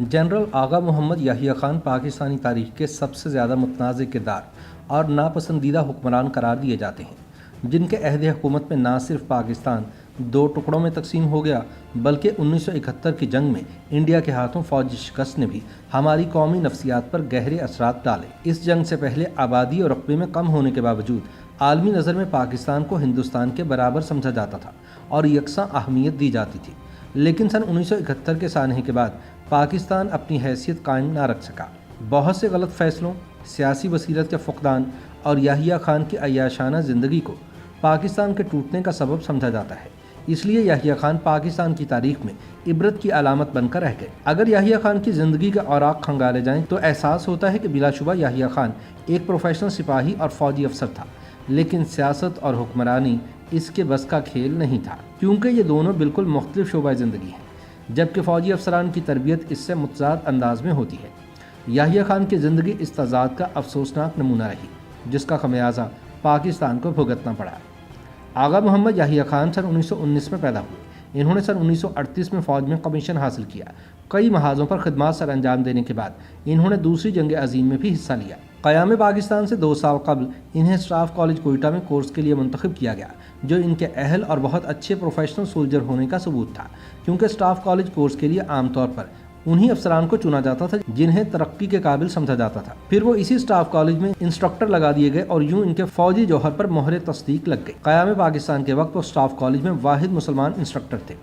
General Agha Muhammad Yahya Khan Pakistani تاریخ کے سب سے زیادہ متنازع کردار اور ناپسندیدہ حکمران قرار دیے جاتے ہیں، جن کے عہد حکومت میں نہ صرف پاکستان دو ٹکڑوں میں تقسیم ہو گیا بلکہ 1971 کی جنگ میں انڈیا کے ہاتھوں فوجی شکست نے بھی ہماری قومی نفسیات پر گہرے اثرات ڈالے۔ اس جنگ سے پہلے آبادی اور رقبے میں کم ہونے کے باوجود عالمی نظر میں پاکستان کو ہندوستان کے برابر سمجھا جاتا تھا اور یکساں اہمیت دی جاتی تھی، لیکن سن 1971 کے سانحے کے بعد پاکستان اپنی حیثیت قائم نہ رکھ سکا۔ بہت سے غلط فیصلوں، سیاسی بصیرت کے فقدان اور یحییٰ خان کی عیاشانہ زندگی کو پاکستان کے ٹوٹنے کا سبب سمجھا جاتا ہے۔ اس لیے یحییٰ خان پاکستان کی تاریخ میں عبرت کی علامت بن کر رہ گئے۔ اگر یحییٰ خان کی زندگی کے اوراق کھنگالے جائیں تو احساس ہوتا ہے کہ بلا شبہ یحییٰ خان ایک پروفیشنل سپاہی اور فوجی افسر تھا، لیکن سیاست اور حکمرانی اس کے بس کا کھیل نہیں تھا، کیونکہ یہ دونوں بالکل مختلف شعبہ زندگی ہیں، جبکہ فوجی افسران کی تربیت اس سے متضاد انداز میں ہوتی ہے۔ یحییٰ خان کی زندگی اس تضاد کا افسوسناک نمونہ رہی، جس کا خمیازہ پاکستان کو بھگتنا پڑا۔ آغا محمد یحییٰ خان سن 1919 میں پیدا ہوئے۔ انہوں نے سن 1938 میں فوج میں کمیشن حاصل کیا۔ کئی محاذوں پر خدمات سر انجام دینے کے بعد انہوں نے دوسری جنگ عظیم میں بھی حصہ لیا۔ قیام پاکستان سے 2 سال قبل انہیں اسٹاف کالج کوئٹہ میں کورس کے لیے منتخب کیا گیا، جو ان کے اہل اور بہت اچھے پروفیشنل سولجر ہونے کا ثبوت تھا، کیونکہ اسٹاف کالج کورس کے لیے عام طور پر انہی افسران کو چنا جاتا تھا جنہیں ترقی کے قابل سمجھا جاتا تھا۔ پھر وہ اسی اسٹاف کالج میں انسٹرکٹر لگا دیے گئے اور یوں ان کے فوجی جوہر پر مہر تصدیق لگ گئی۔ قیام پاکستان کے وقت وہ اسٹاف کالج میں واحد مسلمان انسٹرکٹر تھے۔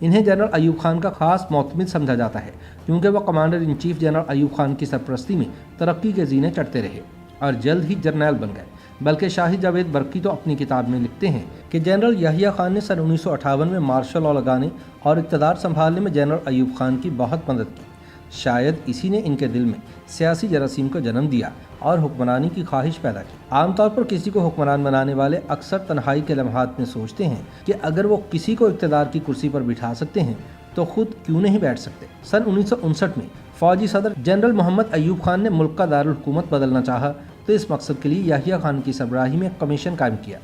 انہیں جنرل ایوب خان کا خاص معتمد سمجھا جاتا ہے، کیونکہ وہ commander in chief general Ayub Khan کی سرپرستی میں ترقی کے زینے چڑھتے رہے اور جلد ہی جرنیل بن گئے۔ بلکہ شاہد جاوید برقی تو اپنی کتاب میں لکھتے ہیں کہ جنرل یحییٰ خان نے سن 1958 میں مارشل لاء لگانے اور اقتدار سنبھالنے میں جنرل ایوب خان کی بہت مدد کی۔ شاید اسی نے ان کے دل میں سیاسی جراثیم کو جنم دیا اور حکمرانی کی خواہش پیدا کی۔ عام طور پر کسی کو حکمران بنانے والے اکثر تنہائی کے لمحات میں سوچتے ہیں کہ اگر وہ کسی کو اقتدار کی کرسی پر بٹھا سکتے ہیں تو خود کیوں نہیں بیٹھ سکتے۔ سن 1959 میں فوجی صدر جنرل محمد ایوب خان نے ملک کا دارالحکومت بدلنا چاہا تو اس مقصد کے لیے یحییٰ خان کی سربراہی میں کمیشن قائم کیا۔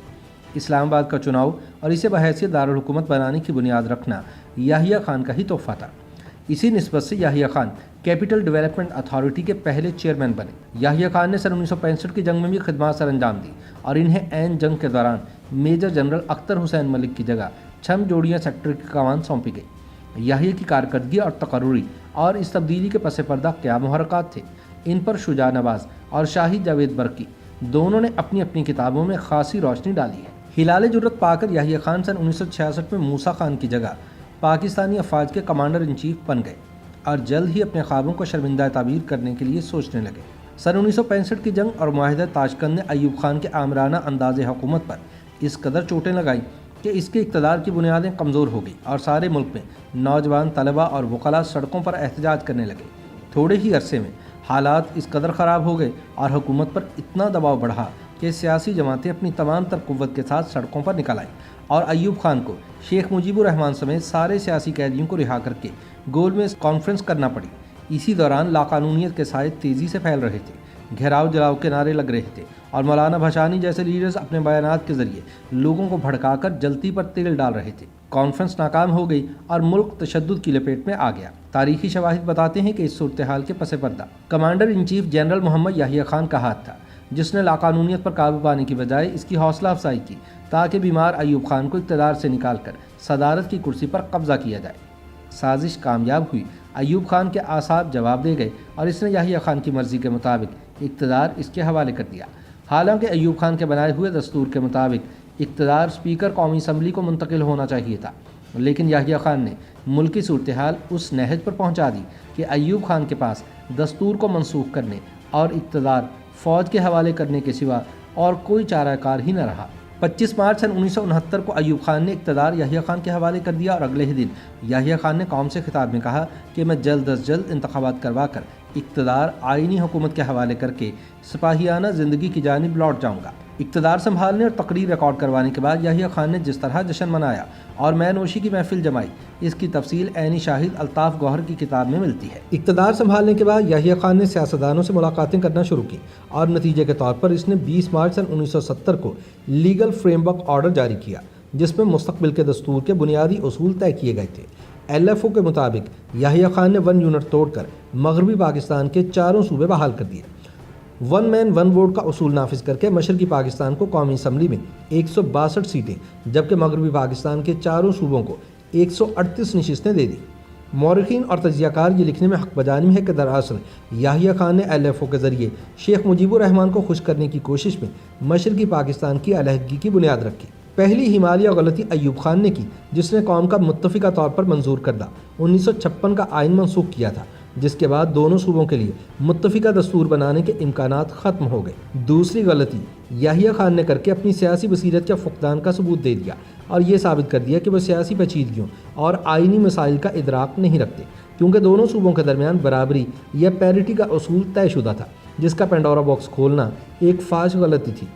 اسلام آباد کا چناؤ اور اسے بحیثیت دارالحکومت بنانے کی بنیاد رکھنا یحییٰ خان کا ہی تحفہ تھا۔ اسی نسبت سے Yahya Khan capital development authority کے پہلے چیئرمین بنے۔ یحییٰ خان نے سن 1965 کی جنگ میں بھی خدمات سر انجام دی اور انہیں عین جنگ کے دوران میجر جنرل اختر حسین ملک کی جگہ چھم جوڑیاں سیکٹر کی کمان سونپی گئی۔ یحییٰ کی کارکردگی اور تقرری اور اس تبدیلی کے پس پردہ کیا محرکات تھے، ان پر شجاع نواز اور شاہد جاوید برقی دونوں نے اپنی اپنی کتابوں میں خاصی روشنی ڈالی ہے۔ ہلال جرت پا کر یحییٰ خان سن 1966 میں موسیٰ خان کی جگہ پاکستانی افواج کے کمانڈر ان چیف بن گئے اور جلد ہی اپنے خوابوں کو شرمندہ تعبیر کرنے کے لیے سوچنے لگے۔ سن 1965 کی جنگ اور معاہدہ تاشکند نے ایوب خان کے آمرانہ انداز حکومت پر اس قدر چوٹیں لگائیں کہ اس کے اقتدار کی بنیادیں کمزور ہو گئی اور سارے ملک میں نوجوان طلباء اور وکلاء سڑکوں پر احتجاج کرنے لگے۔ تھوڑے ہی عرصے میں حالات اس قدر خراب ہو گئے اور حکومت پر اتنا دباؤ بڑھا کہ سیاسی جماعتیں اپنی تمام تر قوت کے ساتھ سڑکوں پر نکل آئیں اور ایوب خان کو شیخ مجیب الرحمان سمیت سارے سیاسی قیدیوں کو رہا کر کے گول میں کانفرنس کرنا پڑی۔ اسی دوران لاقانونیت کے سائے تیزی سے پھیل رہے تھے، گھیراؤ جلاؤ کے نعرے لگ رہے تھے اور مولانا بھاشانی جیسے لیڈرز اپنے بیانات کے ذریعے لوگوں کو بھڑکا کر جلتی پر تیل ڈال رہے تھے۔ کانفرنس ناکام ہو گئی اور ملک تشدد کی لپیٹ میں آ گیا۔ تاریخی شواہد بتاتے ہیں کہ اس صورتحال کے پس پردہ کمانڈر ان چیف جنرل محمد یحییٰ خان کا ہاتھ تھا، جس نے لاقانونیت پر قابو پانے کی بجائے اس کی حوصلہ افزائی کی تاکہ بیمار ایوب خان کو اقتدار سے نکال کر صدارت کی کرسی پر قبضہ کیا جائے۔ سازش کامیاب ہوئی، ایوب خان کے اعصاب جواب دے گئے اور اس نے یحییٰ خان کی مرضی کے مطابق اقتدار اس کے حوالے کر دیا۔ حالانکہ ایوب خان کے بنائے ہوئے دستور کے مطابق اقتدار اسپیکر قومی اسمبلی کو منتقل ہونا چاہیے تھا، لیکن یحییٰ خان نے ملکی صورتحال اس نہج پر پہنچا دی کہ ایوب خان کے پاس دستور کو منسوخ کرنے اور اقتدار فوج کے حوالے کرنے کے سوا اور کوئی چارہ کار ہی نہ رہا۔ 25 مارچ سن 1969 کو ایوب خان نے اقتدار یحییٰ خان کے حوالے کر دیا اور اگلے ہی دن یحییٰ خان نے قوم سے خطاب میں کہا کہ میں جلد از جلد انتخابات کروا کر اقتدار آئینی حکومت کے حوالے کر کے سپاہیانہ زندگی کی جانب لوٹ جاؤں گا۔ اقتدار سنبھالنے اور تقریر ریکارڈ کروانے کے بعد یحییٰ خان نے جس طرح جشن منایا اور میں نوشی کی محفل جمائی، اس کی تفصیل عینی شاہد الطاف گوہر کی کتاب میں ملتی ہے۔ اقتدار سنبھالنے کے بعد یحییٰ خان نے سیاستدانوں سے ملاقاتیں کرنا شروع کی اور نتیجے کے طور پر اس نے 20 مارچ سن 1970 کو لیگل فریم ورک آرڈر جاری کیا، جس میں مستقبل کے دستور کے بنیادی اصول طے کیے گئے تھے۔ LFO کے مطابق یحییٰ خان نے 1 یونٹ توڑ کر مغربی پاکستان کے 4 صوبے بحال کر دیے۔ 1 مین 1 ووٹ کا اصول نافذ کر کے مشرقی پاکستان کو قومی اسمبلی میں 162 سیٹیں جبکہ مغربی پاکستان کے 4 صوبوں کو 138 نشستیں دے دی۔ مورخین اور تجزیہ کار یہ لکھنے میں حق بجانب ہے کہ دراصل یحییٰ خان نے LFO کے ذریعے شیخ مجیب الرحمان کو خوش کرنے کی کوشش میں مشرقی پاکستان کی علیحدگی کی بنیاد رکھی۔ پہلی ہمالیہ غلطی ایوب خان نے کی جس نے قوم کا متفقہ طور پر منظور کردہ 1956 کا آئین منسوخ کیا تھا، جس کے بعد دونوں صوبوں کے لیے متفقہ دستور بنانے کے امکانات ختم ہو گئے۔ دوسری غلطی یحییٰ خان نے کر کے اپنی سیاسی بصیرت کے فقدان کا ثبوت دے دیا اور یہ ثابت کر دیا کہ وہ سیاسی پیچیدگیوں اور آئینی مسائل کا ادراک نہیں رکھتے، کیونکہ دونوں صوبوں کے درمیان برابری یا پیرٹی کا اصول طے شدہ تھا، جس کا پینڈورا باکس کھولنا ایک فاش غلطی تھی۔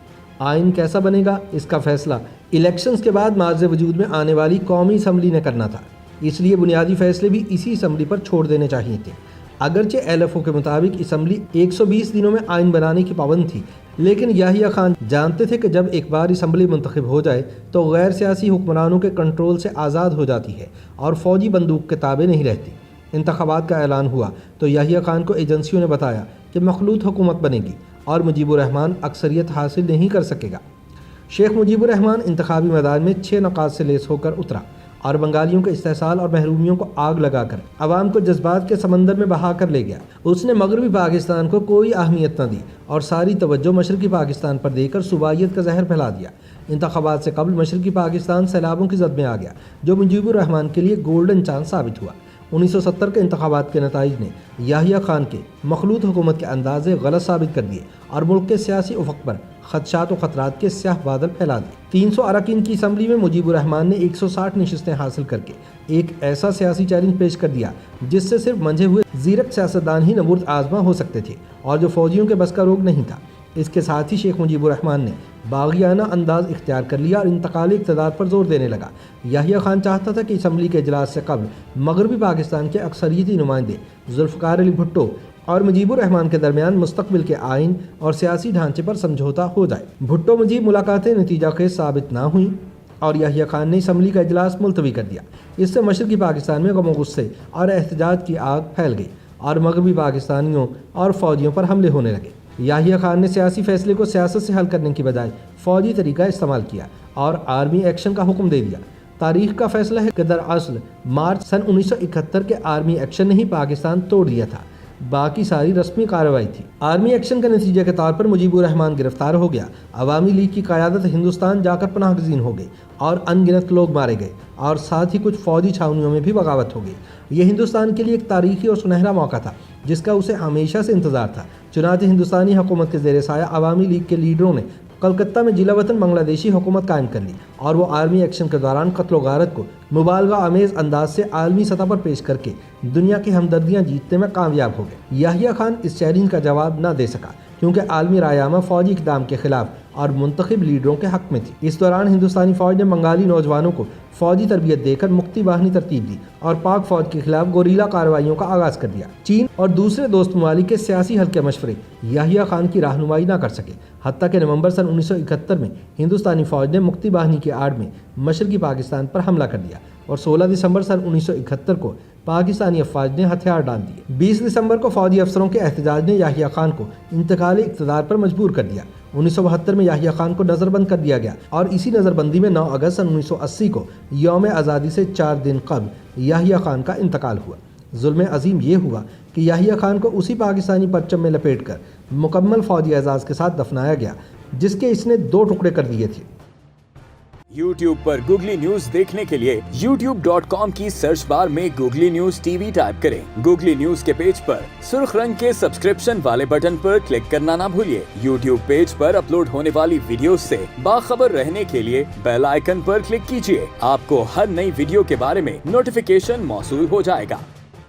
آئین کیسا بنے گا اس کا فیصلہ الیکشنز کے بعد معرض وجود میں آنے والی قومی اسمبلی نے کرنا تھا، اس لیے بنیادی فیصلے بھی اسی اسمبلی پر چھوڑ دینے چاہیے تھے۔ اگرچہ LFO کے مطابق اسمبلی 120 دنوں میں آئین بنانے کی پابند تھی، لیکن یحییٰ خان جانتے تھے کہ جب ایک بار اسمبلی منتخب ہو جائے تو غیر سیاسی حکمرانوں کے کنٹرول سے آزاد ہو جاتی ہے اور فوجی بندوق کے تابع نہیں رہتی۔ انتخابات کا اعلان ہوا تو یحییٰ خان کو ایجنسیوں نے بتایا کہ مخلوط حکومت بنے گی اور مجیب الرحمان اکثریت حاصل نہیں کر سکے گا۔ شیخ مجیب الرحمان انتخابی میدان میں 6 نقاط سے لیس ہو کر اترا اور بنگالیوں کے استحصال اور محرومیوں کو آگ لگا کر عوام کو جذبات کے سمندر میں بہا کر لے گیا۔ اس نے مغربی پاکستان کو کوئی اہمیت نہ دی اور ساری توجہ مشرقی پاکستان پر دے کر صوبائیت کا زہر پھیلا دیا۔ انتخابات سے قبل مشرقی پاکستان سیلابوں کی زد میں آ گیا، جو مجیب الرحمان کے لیے گولڈن چانس ثابت ہوا۔ 1970 کے انتخابات کے نتائج نے یحییٰ خان کے مخلوط حکومت کے اندازے غلط ثابت کر دیے اور ملک کے سیاسی افق پر خدشات و خطرات کے سیاہ بادل پھیلا دیے۔ 300 اراکین کی اسمبلی میں مجیب الرحمان نے 160 نشستیں حاصل کر کے ایک ایسا سیاسی چیلنج پیش کر دیا جس سے صرف منجھے ہوئے زیرک سیاستدان ہی نبرد آزما ہو سکتے تھے اور جو فوجیوں کے بس کا روگ نہیں تھا۔ اس کے ساتھ ہی شیخ مجیب الرحمان نے باغیانہ انداز اختیار کر لیا اور انتقالی اقتدار پر زور دینے لگا۔ یحییٰ خان چاہتا تھا کہ اسمبلی کے اجلاس سے قبل مغربی پاکستان کے اکثریتی نمائندے ذوالفقار علی بھٹو اور مجیب الرحمان کے درمیان مستقبل کے آئین اور سیاسی ڈھانچے پر سمجھوتا ہو جائے۔ بھٹو مجیب ملاقاتیں نتیجہ خیز ثابت نہ ہوئیں اور یحییٰ خان نے اسمبلی کا اجلاس ملتوی کر دیا۔ اس سے مشرقی پاکستان میں غم و غصے اور احتجاج کی آگ پھیل گئی اور مغربی پاکستانیوں اور فوجیوں پر حملے ہونے لگے۔ یحییٰ خان نے سیاسی فیصلے کو سیاست سے حل کرنے کی بجائے فوجی طریقہ استعمال کیا اور آرمی ایکشن کا حکم دے دیا۔ تاریخ کا فیصلہ ہے کہ دراصل مارچ سن 1971 کے آرمی ایکشن نے ہی پاکستان توڑ دیا تھا، باقی ساری رسمی کارروائی تھی۔ آرمی ایکشن کے نتیجے کے طور پر مجیب الرحمان گرفتار ہو گیا، عوامی لیگ کی قیادت ہندوستان جا کر پناہ گزین ہو گئی اور ان گنت لوگ مارے گئے اور ساتھ ہی کچھ فوجی چھاونیوں میں بھی بغاوت ہو گئی۔ یہ ہندوستان کے لیے ایک تاریخی اور سنہرا موقع تھا جس کا اسے ہمیشہ سے انتظار تھا۔ چنانچہ ہندوستانی حکومت کے زیر سایہ عوامی لیگ کے لیڈروں نے کلکتہ میں ضلع وطن بنگلہ دیشی حکومت قائم کر لی اور وہ آرمی ایکشن کے دوران قتل و غارت کو مبالغہ آمیز انداز سے عالمی سطح پر پیش کر کے دنیا کی ہمدردیاں جیتنے میں کامیاب ہو گئے۔ یحییٰ خان اس چیلنج کا جواب نہ دے سکا کیونکہ عالمی رائے عامہ فوجی اقدام کے خلاف اور منتخب لیڈروں کے حق میں تھی۔ اس دوران ہندوستانی فوج نے بنگالی نوجوانوں کو فوجی تربیت دے کر مکتی باہنی ترتیب دی اور پاک فوج کے خلاف گوریلا کارروائیوں کا آغاز کر دیا۔ چین اور دوسرے دوست ممالک کے سیاسی حل کے مشورے یحییٰ خان کی رہنمائی نہ کر سکے، حتیٰ کہ نومبر سن 1971 میں ہندوستانی فوج نے مکتی باہنی کی آڑ میں مشرقی پاکستان پر حملہ کر دیا اور 16 دسمبر سن 1971 کو پاکستانی افواج نے ہتھیار ڈال دیے۔ 20 دسمبر کو فوجی افسروں کے احتجاج نے یحییٰ خان کو انتقالی اقتدار پر مجبور کر دیا۔ 1972 میں یحییٰ خان کو نظر بند کر دیا گیا اور اسی نظر بندی میں 9 اگست سن 1980 کو یوم آزادی سے 4 دن قبل یحییٰ خان کا انتقال ہوا۔ ظلم عظیم یہ ہوا کہ یحییٰ خان کو اسی پاکستانی پرچم میں لپیٹ کر مکمل فوجی اعزاز کے ساتھ دفنایا گیا جس کے اس نے 2 ٹکڑے کر دیے تھے۔ YouTube پر گوگلی نیوز دیکھنے کے لیے youtube.com کی سرچ بار میں گوگلی نیوز TV ٹائپ کریں۔ گوگلی نیوز کے پیج پر سرخ رنگ کے سبسکرپشن والے بٹن پر کلک کرنا نہ بھولیے۔ YouTube پیج پر اپلوڈ ہونے والی ویڈیوز سے باخبر رہنے کے لیے بیل آئیکن پر کلک کیجیے۔ آپ کو ہر نئی ویڈیو کے بارے میں نوٹیفیکیشن موصول ہو جائے گا۔